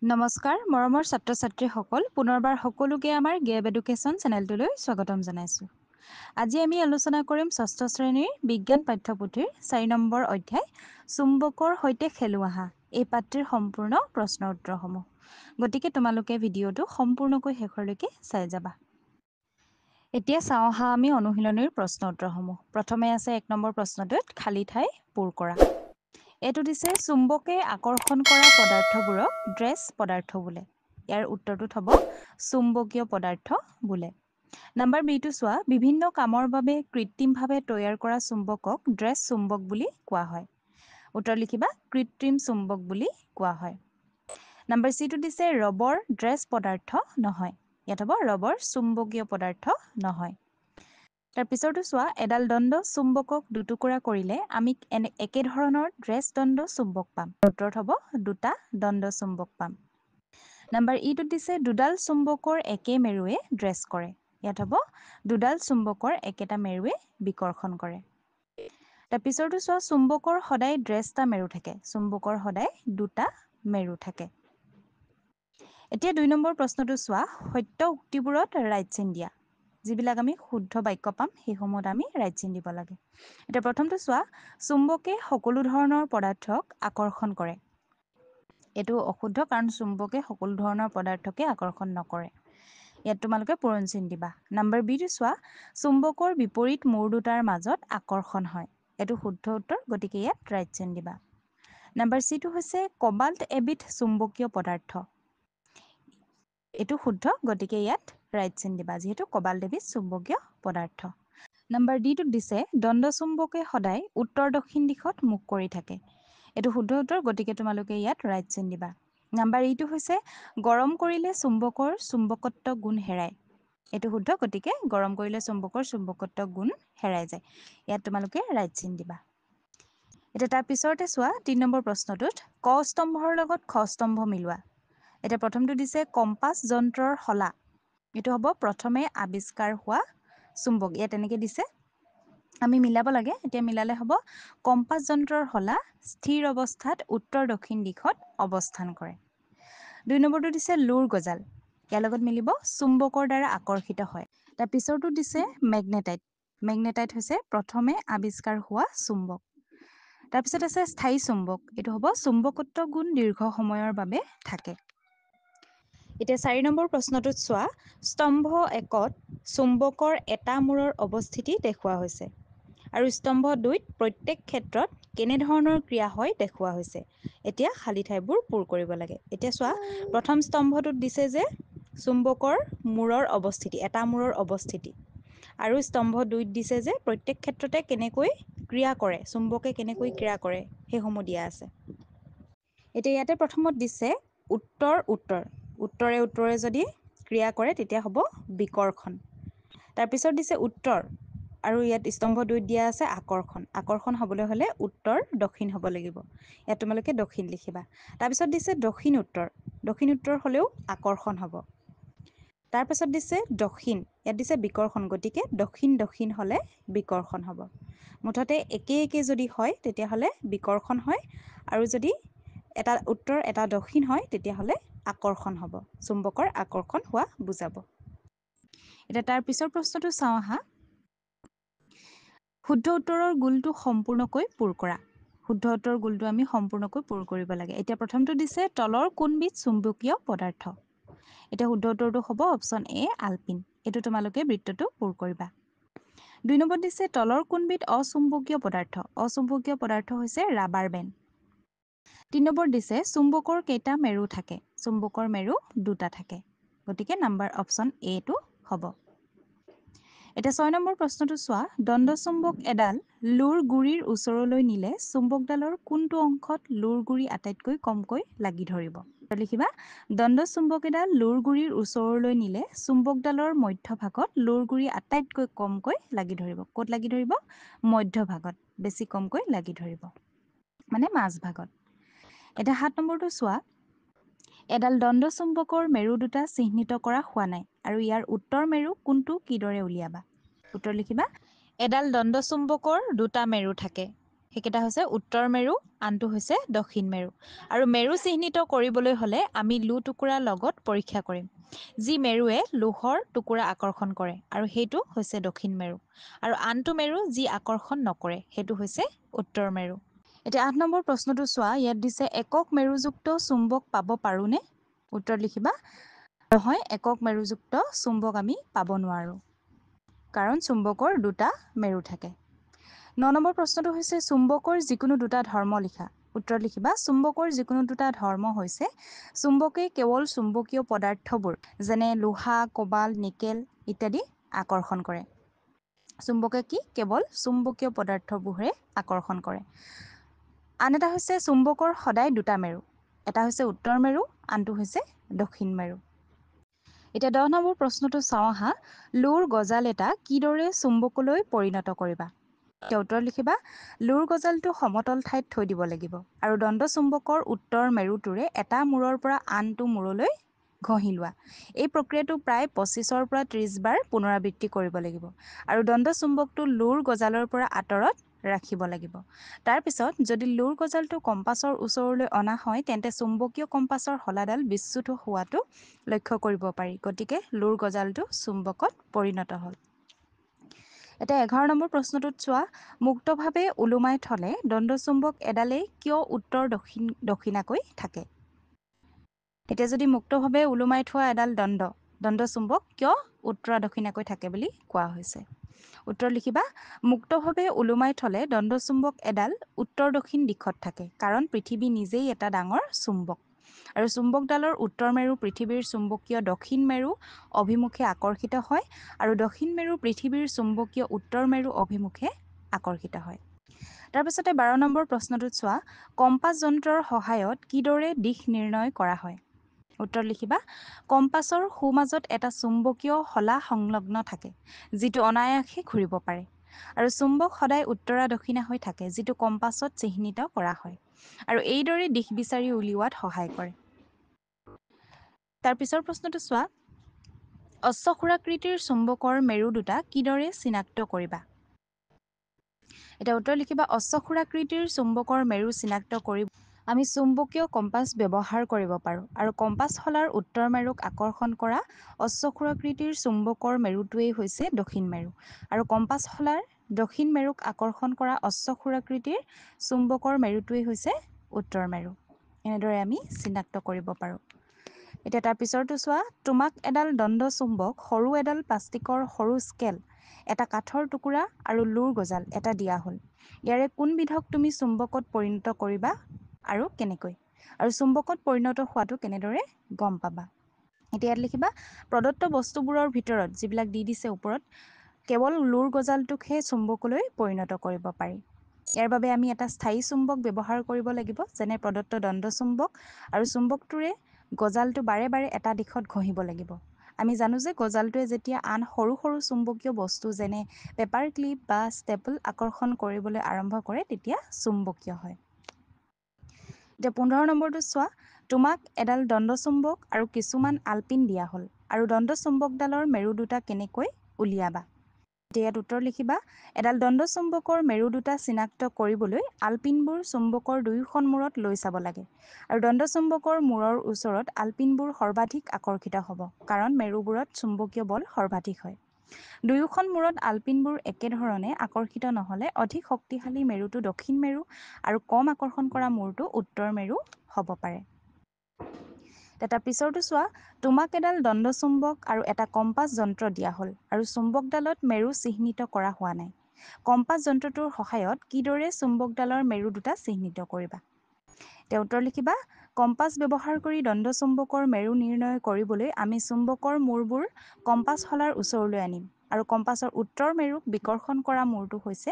নমস্কাৰ মৰমৰ ছাত্ৰ ছাত্ৰীসকল পুনৰবাৰ সকলোকে আমাৰ গেব এডুকেশ্যন চেনেলটোলৈ স্বাগতম জনাইছোঁ। আজি আমি আলোচনা কৰিম ষষ্ঠ শ্ৰেণীৰ বিজ্ঞান পাঠ্যপুথিৰ 4 নম্বৰ অধ্যায় চুম্বকৰ সৈতে খেলোৱা হাঁহ এই পাঠটিৰ সম্পূৰ্ণ প্ৰশ্ন উত্তৰসমূহ। গতিকে তোমালোকে ভিডিঅ'টো সম্পূৰ্ণকৈ শেষলৈকে চাই যাবা। এতিয়া চাওঁ আহা আমি অনুশীলনীৰ প্ৰশ্ন উত্তৰসমূহ। প্ৰথমে আছে 1 নম্বৰ প্ৰশ্নটোত খালী ঠাই পূৰ কৰা। এটো দিছে চুম্বকে আকৰ্ষণ কৰা পদাৰ্থবোৰক ড্ৰেছ পদাৰ্থ বোলে। ইয়াৰ উত্তৰটো হ'ব চুম্বকীয় পদাৰ্থ বোলে। নাম্বাৰ বিটো চোৱা বিভিন্ন কামৰ বাবে কৃত্ৰিমভাৱে তৈয়াৰ কৰা চুম্বকক ড্ৰেছ চুম্বক বুলি কোৱা হয়। উত্তৰ লিখিবা কৃত্ৰিম চুম্বক বুলি কোৱা হয়। নাম্বাৰ চিটো দিছে ৰবৰ ড্ৰেছ পদাৰ্থ নহয়। ইয়াত হ'ব ৰবৰ চুম্বকীয় পদাৰ্থ নহয়। তাৰ পিছৰটো চোৱা এডাল দণ্ড চুম্বকক দুটুকুৰা কৰিলে আমি একে ধৰণৰ ড্ৰেছ দণ্ড চুম্বক পাম। উত্তৰত হ'ব দুটা দণ্ড চুম্বক পাম। নাম্বাৰ ইটোত দিছে দুডাল চুম্বকৰ একে মেৰুৱে ড্ৰেছ কৰে। ইয়াত হ'ব দুডাল চুম্বকৰ একেটা মেৰুৱে বিকৰ্ষণ কৰে। তাৰ পিছৰটো চোৱা চুম্বকৰ সদায় ড্ৰেছটা মেৰু থাকে। চুম্বকৰ সদায় দুটা মেৰু থাকে। এতিয়া 2 নম্বৰ প্ৰশ্নটো চোৱা সত্য উক্তিবোৰত ৰাইট চিন দিয়া। যিবিলাক আমি শুদ্ধ বাক্য পাম সেইসমূহত আমি ৰাইট চিন দিব লাগে। এতিয়া প্ৰথমটো চোৱা চুম্বকে সকলো ধৰণৰ পদাৰ্থক আকৰ্ষণ কৰে। এইটো অশুদ্ধ কাৰণ চুম্বকে সকলো ধৰণৰ পদাৰ্থকে আকৰ্ষণ নকৰে। ইয়াত তোমালোকে পূৰণ চিন দিবা। নাম্বাৰ বিটো চোৱা চুম্বকৰ বিপৰীত মূৰ দুটাৰ মাজত আকৰ্ষণ হয়। এইটো শুদ্ধ উত্তৰ গতিকে ইয়াত ৰাইট চিন দিবা। নাম্বাৰ চিটো হৈছে কবাল্ট এবিধ চুম্বকীয় পদাৰ্থ। এইটো শুদ্ধ গতিকে ইয়াত ৰাইট চিন দিবা যিহেতু কবাল্ট এবিধ চুম্বকীয় পদাৰ্থ। নাম্বাৰ ডিটোত দিছে দণ্ড চুম্বকে সদায় উত্তৰ দক্ষিণ দিশত মুখ কৰি থাকে। এইটো শুদ্ধ উত্তৰ গতিকে তোমালোকে ইয়াত ৰাইট চিন দিবা। নাম্বাৰ ইটো হৈছে গৰম কৰিলে চুম্বকৰ চুম্বকত্ব গুণ হেৰায়। এইটো শুদ্ধ গতিকে গৰম কৰিলে চুম্বকৰ চুম্বকত্ব গুণ হেৰাই যায়। ইয়াত তোমালোকে ৰাইট চিন দিবা। এতিয়া তাৰ পিছতে চোৱা 3 নম্বৰ প্ৰশ্নটোত ক স্তম্ভৰ লগত খ স্তম্ভ মিলোৱা। এতিয়া প্ৰথমটো দিছে কম্পাছ যন্ত্ৰৰ শলা। এইটো হ'ব প্ৰথমে আৱিষ্কাৰ হোৱা চুম্বক। ইয়াত তেনেকৈ দিছে আমি মিলাব লাগে। এতিয়া মিলালে হ'ব কম্পাছ যন্ত্ৰৰ শলা স্থিৰ অৱস্থাত উত্তৰ দক্ষিণ দিশত অৱস্থান কৰে। 2 নম্বৰটো দিছে লুৰ গজাল। ইয়াৰ লগত মিলিব চুম্বকৰ দ্বাৰা আকৰ্ষিত হয়। তাৰ পিছৰটো দিছে মেগনেটাইট। মেগনেটাইট হৈছে প্ৰথমে আৱিষ্কাৰ হোৱা চুম্বক। তাৰপিছত আছে স্থায়ী চুম্বক। এইটো হ'ব চুম্বকত্ব গুণ দীৰ্ঘ সময়ৰ বাবে থাকে। এতিয়া 4 নম্বৰ প্ৰশ্নটোত চোৱা স্তম্ভ 1ত চুম্বকৰ এটা মূৰৰ অৱস্থিতি দেখুওৱা হৈছে আৰু স্তম্ভ 2ত প্ৰত্যেক ক্ষেত্ৰত কেনেধৰণৰ ক্ৰিয়া হয় দেখুওৱা হৈছে। এতিয়া খালী ঠাইবোৰ পূৰ কৰিব লাগে। এতিয়া চোৱা প্ৰথম স্তম্ভটোত দিছে যে চুম্বকৰ মূৰৰ অৱস্থিতি এটা মূৰৰ অৱস্থিতি আৰু স্তম্ভ 2ত দিছে যে প্ৰত্যেক ক্ষেত্ৰতে কেনেকৈ ক্ৰিয়া কৰে চুম্বকে কেনেকৈ ক্ৰিয়া কৰে সেইসমূহ দিয়া আছে। এতিয়া ইয়াতে প্ৰথমত দিছে উত্তৰ উত্তৰ উত্তৰে উত্তৰে যদি ক্ৰিয়া কৰে তেতিয়া হ'ব বিকৰ্ষণ। তাৰপিছত দিছে উত্তৰ আৰু ইয়াত স্তম্ভ 2ত দিয়া আছে আকৰ্ষণ। আকৰ্ষণ হ'বলৈ হ'লে উত্তৰ দক্ষিণ হ'ব লাগিব। ইয়াত তোমালোকে দক্ষিণ লিখিবা। তাৰপিছত দিছে দক্ষিণ উত্তৰ। দক্ষিণ উত্তৰ হ'লেও আকৰ্ষণ হ'ব। তাৰপিছত দিছে দক্ষিণ। ইয়াত দিছে বিকৰ্ষণ গতিকে দক্ষিণ দক্ষিণ হ'লে বিকৰ্ষণ হ'ব। মুঠতে একে একে যদি হয় তেতিয়াহ'লে বিকৰ্ষণ হয় আৰু যদি এটা উত্তৰ এটা দক্ষিণ হয় তেতিয়াহ'লে আকৰ্ষণ হ'ব। চুম্বকৰ আকৰ্ষণ হোৱা বুজাব। এতিয়া তাৰ পিছৰ প্ৰশ্নটো চাওঁ আহা। শুদ্ধ উত্তৰৰ গোলটো সম্পূৰ্ণকৈ পূৰ কৰা। শুদ্ধ উত্তৰৰ গোলটো আমি সম্পূৰ্ণকৈ পূৰ কৰিব লাগে। এতিয়া প্ৰথমটো দিছে তলৰ কোনবিধ চুম্বকীয় পদাৰ্থ। এতিয়া শুদ্ধ উত্তৰটো হ'ব অপশ্যন এ আলপিন। এইটো তোমালোকে বৃত্তটো পূৰ কৰিবা। 2 নম্বৰত দিছে তলৰ কোনবিধ অচুম্বকীয় পদাৰ্থ। অচুম্বকীয় পদাৰ্থ হৈছে ৰাবাৰ বেণ্ড। 3 নম্বৰ দিছে চুম্বকৰ কেইটা মেৰু থাকে। চুম্বকৰ মেৰু দুটা থাকে। গতিকে নাম্বাৰ অপশ্যন এটো হ'ব। এতিয়া 6 নম্বৰ প্ৰশ্নটো চোৱা দণ্ড চুম্বক এডাল লুৰ গুৰিৰ ওচৰলৈ নিলে চুম্বকডালৰ কোনটো অংশত লুৰ গুৰি আটাইতকৈ কমকৈ লাগি ধৰিব। লিখিবা দণ্ড চুম্বক এডাল লুৰ গুৰিৰ ওচৰলৈ নিলে চুম্বকডালৰ মধ্যভাগত লুৰ গুৰি আটাইতকৈ কমকৈ লাগি ধৰিব। ক'ত লাগি ধৰিব? মধ্যভাগত বেছি কমকৈ লাগি ধৰিব মানে মাজভাগত। এতিয়া 7 নম্বৰটো চোৱা এডাল দণ্ড চুম্বকৰ মেৰু দুটা চিহ্নিত কৰা হোৱা নাই আৰু ইয়াৰ উত্তৰ মেৰু কোনটো কিদৰে উলিয়াবা। উত্তৰ লিখিবা এডাল দণ্ড চুম্বকৰ দুটা মেৰু থাকে। সেইকেইটা হৈছে উত্তৰ মেৰু, আনটো হৈছে দক্ষিণ মেৰু। আৰু মেৰু চিহ্নিত কৰিবলৈ হ'লে আমি লো টুকুৰা লগত পৰীক্ষা কৰিম। যি মেৰুৱে লোহৰ টুকুৰা আকৰ্ষণ কৰে আৰু সেইটো হৈছে দক্ষিণ মেৰু। আৰু আনটো মেৰু যি আকৰ্ষণ নকৰে সেইটো হৈছে উত্তৰ মেৰু। এতিয়া ৮ নম্বৰ প্ৰশ্নটো চোৱা, ইয়াত দিছে একক মেৰুযুক্ত চুম্বক পাব পাৰোঁনে? উত্তৰ লিখিবা, নহয়, একক মেৰুযুক্ত চুম্বক আমি পাব নোৱাৰোঁ, কাৰণ চুম্বকৰ দুটা মেৰু থাকে। ৯ নম্বৰ প্ৰশ্নটো হৈছে চুম্বকৰ যিকোনো দুটা ধৰ্ম লিখা। উত্তৰ লিখিবা, চুম্বকৰ যিকোনো দুটা ধৰ্ম হৈছে চুম্বকে কেৱল চুম্বকীয় পদাৰ্থবোৰ যেনে লোহা, কোবাল্ট, নিকেল ইত্যাদি আকৰ্ষণ কৰে। চুম্বকে কি? কেৱল চুম্বকীয় পদাৰ্থবোৰহে আকৰ্ষণ কৰে। আন এটা হৈছে চুম্বকৰ সদায় দুটা মেৰু, এটা হৈছে উত্তৰ মেৰু, আনটো হৈছে দক্ষিণ মেৰু। এতিয়া ১০ নম্বৰ প্ৰশ্নটো চাওঁ আহা, লোৰ গজাল এটা কিদৰে চুম্বকলৈ পৰিণত কৰিবা? এতিয়া উত্তৰ লিখিবা, লোৰ গজালটো সমতল ঠাইত থৈ দিব লাগিব আৰু দণ্ড চুম্বকৰ উত্তৰ মেৰুটোৰে এটা মূৰৰ পৰা আনটো মূৰলৈ ঘঁহি লোৱা। এই প্ৰক্ৰিয়াটো প্ৰায় ২৫ৰ পৰা ৩০ বাৰ পুনৰাবৃত্তি কৰিব লাগিব আৰু দণ্ড চুম্বকটো লোৰ গজালৰ পৰা আঁতৰত ৰাখিব লাগিব। তাৰপিছত যদি লোৰ গজালটো কম্পাছৰ ওচৰলৈ অনা হয় তেন্তে চুম্বকীয় কম্পাছৰ শলাডাল বিচ্যুত হোৱাটো লক্ষ্য কৰিব পাৰি। গতিকে লোৰ গজালটো চুম্বকত পৰিণত হ'ল। এতিয়া ১১ নম্বৰ প্ৰশ্নটোত চোৱা, মুক্তভাৱে ওলোমাই থলে দণ্ড চুম্বক এডালেই কিয় উত্তৰ দক্ষিণাকৈ থাকে? এতিয়া যদি মুক্তভাৱে ওলোমাই থোৱা এডাল দণ্ড চুম্বক কিয় উত্তৰ দক্ষিণাকৈ থাকে বুলি কোৱা হৈছে? উত্তৰ লিখিবা, মুক্তভাৱে ওলোমাই থলে দণ্ড চুম্বক এডাল উত্তৰ দক্ষিণ দিশত থাকে, কাৰণ পৃথিৱী নিজেই এটা ডাঙৰ চুম্বক আৰু চুম্বকডালৰ উত্তৰ মেৰু পৃথিৱীৰ চুম্বকীয় দক্ষিণ মেৰু অভিমুখে আকৰ্ষিত হয় আৰু দক্ষিণ মেৰু পৃথিৱীৰ চুম্বকীয় উত্তৰ মেৰু অভিমুখে আকৰ্ষিত হয়। তাৰপিছতে ১২ নম্বৰ প্ৰশ্নটোত চোৱা, কম্পাছ যন্ত্ৰৰ সহায়ত কিদৰে দিশ নিৰ্ণয় কৰা হয়? উত্তৰ লিখিবা, কম্পাছৰ সোঁমাজত এটা চুম্বকীয় শলা সংলগ্ন থাকে যিটো অনায়াসে ঘূৰিব পাৰে আৰু চুম্বক সদায় উত্তৰা দক্ষিণা হৈ থাকে, যিটো কম্পাছত চিহ্নিত কৰা হয় আৰু এইদৰে দিশ বিচাৰি উলিওৱাত সহায় কৰে। তাৰ পিছৰ প্ৰশ্নটো চোৱা, অশ্বক্ষুৰাকৃতিৰ চুম্বকৰ মেৰু দুটা কিদৰে চিনাক্ত কৰিবা? এতিয়া উত্তৰ লিখিবা, অশ্বক্ষুৰাকৃতিৰ চুম্বকৰ মেৰু চিনাক্ত কৰিব আমি চুম্বকীয় কম্পাছ ব্যৱহাৰ কৰিব পাৰোঁ আৰু কম্পাছ শলাৰ উত্তৰ মেৰুক আকৰ্ষণ কৰা অশ্বক্ষুৰাকৃতিৰ চুম্বকৰ মেৰুটোৱেই হৈছে দক্ষিণ মেৰু আৰু কম্পাছ শলাৰ দক্ষিণ মেৰুক আকৰ্ষণ কৰা অশ্বক্ষুৰাকৃতিৰ চুম্বকৰ মেৰুটোৱেই হৈছে উত্তৰ মেৰু। এনেদৰে আমি চিনাক্ত কৰিব পাৰোঁ। এতিয়া তাৰ পিছৰটো চোৱা, তোমাক এডাল দণ্ড চুম্বক, সৰু এডাল প্লাষ্টিকৰ সৰু স্কেল, এটা কাঠৰ টুকুৰা আৰু লোৰ গজাল এটা দিয়া হ'ল। ইয়াৰে কোনবিধক তুমি চুম্বকত পৰিণত কৰিবা আৰু কেনেকৈ? আৰু চুম্বকত পৰিণত হোৱাটো কেনেদৰে গম পাবা? এতিয়া ইয়াত লিখিবা, প্ৰদত্ত বস্তুবোৰৰ ভিতৰত যিবিলাক দি দিছে ওপৰত, কেৱল লোৰ গজালটোকহে চুম্বকলৈ পৰিণত কৰিব পাৰি। ইয়াৰ বাবে আমি এটা স্থায়ী চুম্বক ব্যৱহাৰ কৰিব লাগিব, যেনে প্ৰদত্ত দণ্ড চুম্বক, আৰু চুম্বকটোৰে গজালটো বাৰে বাৰে এটা দিশত ঘঁহিব লাগিব। আমি জানো যে গজালটোৱে যেতিয়া আন সৰু সৰু চুম্বকীয় বস্তু যেনে পেপাৰ ক্লিপ বা ষ্টেপল আকৰ্ষণ কৰিবলৈ আৰম্ভ কৰে তেতিয়া চুম্বকীয় হয়। এতিয়া ১৫ নম্বৰটো চোৱা, তোমাক এডাল দণ্ড চুম্বক আৰু কিছুমান আলপিন দিয়া হ'ল আৰু দণ্ড চুম্বকডালৰ মেৰু দুটা কেনেকৈ উলিয়াবা? এতিয়া ইয়াত উত্তৰ লিখিবা, এডাল দণ্ড চুম্বকৰ মেৰু দুটা চিনাক্ত কৰিবলৈ আলপিনবোৰ চুম্বকৰ দুয়োখন মূৰত লৈ চাব লাগে আৰু দণ্ড চুম্বকৰ মূৰৰ ওচৰত আলপিনবোৰ সৰ্বাধিক আকৰ্ষিত হ'ব, কাৰণ মেৰুবোৰত চুম্বকীয় বল সৰ্বাধিক হয়। দুয়োখন মূৰত আলপিনবোৰ একেধৰণে আকৰ্ষিত নহ'লে অধিক শক্তিশালী মেৰুটো দক্ষিণ মেৰু আৰু কম আকৰ্ষণ কৰা মূৰটো উত্তৰ মেৰু হ'ব পাৰে। তাৰ পিছৰটো চোৱা, তোমাক এডাল দণ্ড চুম্বক আৰু এটা কম্পাছ যন্ত্ৰ দিয়া হ'ল আৰু চুম্বকডালত মেৰু চিহ্নিত কৰা হোৱা নাই। কম্পাছ যন্ত্ৰটোৰ সহায়ত কিদৰে চুম্বকডালৰ মেৰু দুটা চিহ্নিত কৰিবা? এতিয়া উত্তৰ লিখিবা, কম্পাছ ব্যৱহাৰ কৰি দণ্ড চুম্বকৰ মেৰু নিৰ্ণয় কৰিবলৈ আমি চুম্বকৰ মূৰবোৰ কম্পাছ শলাৰ ওচৰলৈ আনিম আৰু কম্পাছৰ উত্তৰ মেৰুক বিকৰ্ষণ কৰা মূৰটো হৈছে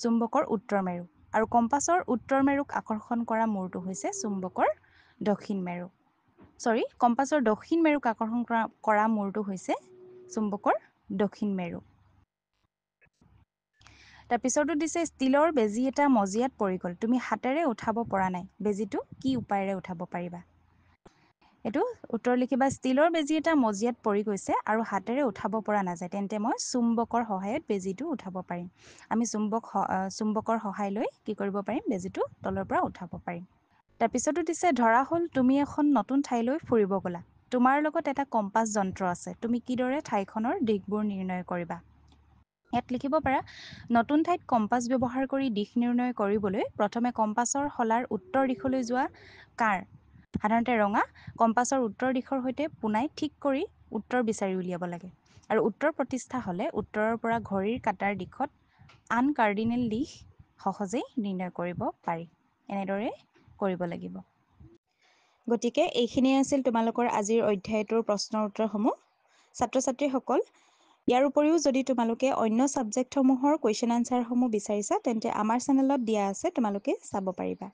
চুম্বকৰ উত্তৰ মেৰু আৰু কম্পাছৰ উত্তৰ মেৰুক আকৰ্ষণ কৰা মূৰটো হৈছে চুম্বকৰ দক্ষিণ মেৰু। কম্পাছৰ দক্ষিণ মেৰুক আকৰ্ষণ কৰা মূৰটো হৈছে চুম্বকৰ দক্ষিণ মেৰু। তাৰ পিছৰটো দিছে, ষ্টীলৰ বেজী এটা মজিয়াত পৰি গ'ল, তুমি হাতেৰে উঠাব পৰা নাই, বেজীটো কি উপায়েৰে উঠাব পাৰিবা? এইটো উত্তৰ লিখিবা ষ্টীলৰ বেজী এটা মজিয়াত পৰি গৈছে আৰু হাতেৰে উঠাব পৰা নাযায় তেন্তে মই চুম্বকৰ সহায়ত বেজীটো উঠাব পাৰিম আমি চুম্বকৰ সহায় লৈ কি কৰিব পাৰিম বেজীটো তলৰ পৰা উঠাব পাৰিম তাৰপিছতো দিছে ধৰা হ'ল তুমি এখন নতুন ঠাইলৈ ফুৰিব গ'লা তোমাৰ লগত এটা কম্পাছ যন্ত্ৰ আছে তুমি কিদৰে ঠাইখনৰ দিশবোৰ নিৰ্ণয় কৰিবা ইয়াত লিখিব পাৰা নতুন ঠাইত কম্পাছ ব্যৱহাৰ কৰি দিশ নিৰ্ণয় কৰিবলৈ প্ৰথমে কম্পাছৰ শলাৰ উত্তৰ দিশলৈ যোৱা কাৰ সাধাৰণতে ৰঙা কম্পাছৰ উত্তৰ দিশৰ সৈতে পোনাই ঠিক কৰি উত্তৰ বিচাৰি উলিয়াব লাগে আৰু উত্তৰ প্ৰতিষ্ঠা হ'লে উত্তৰৰ পৰা ঘড়ীৰ কাটাৰ দিশত আন কাৰ্ডিনেল দিশ সহজেই নিৰ্ণয় কৰিব পাৰি এনেদৰে কৰিব লাগিব গতিকে এইখিনিয়ে আছিল তোমালোকৰ আজিৰ অধ্যায়টোৰ প্ৰশ্নৰ উত্তৰসমূহ ছাত্ৰ ছাত্ৰীসকল ইয়াৰ উপৰিও যদি তোমালোকে অন্য ছাবজেক্টসমূহৰ কুৱেশ্যন আনচাৰসমূহ বিচাৰিছা তেন্তে আমাৰ চেনেলত দিয়া আছে তোমালোকে চাব পাৰিবা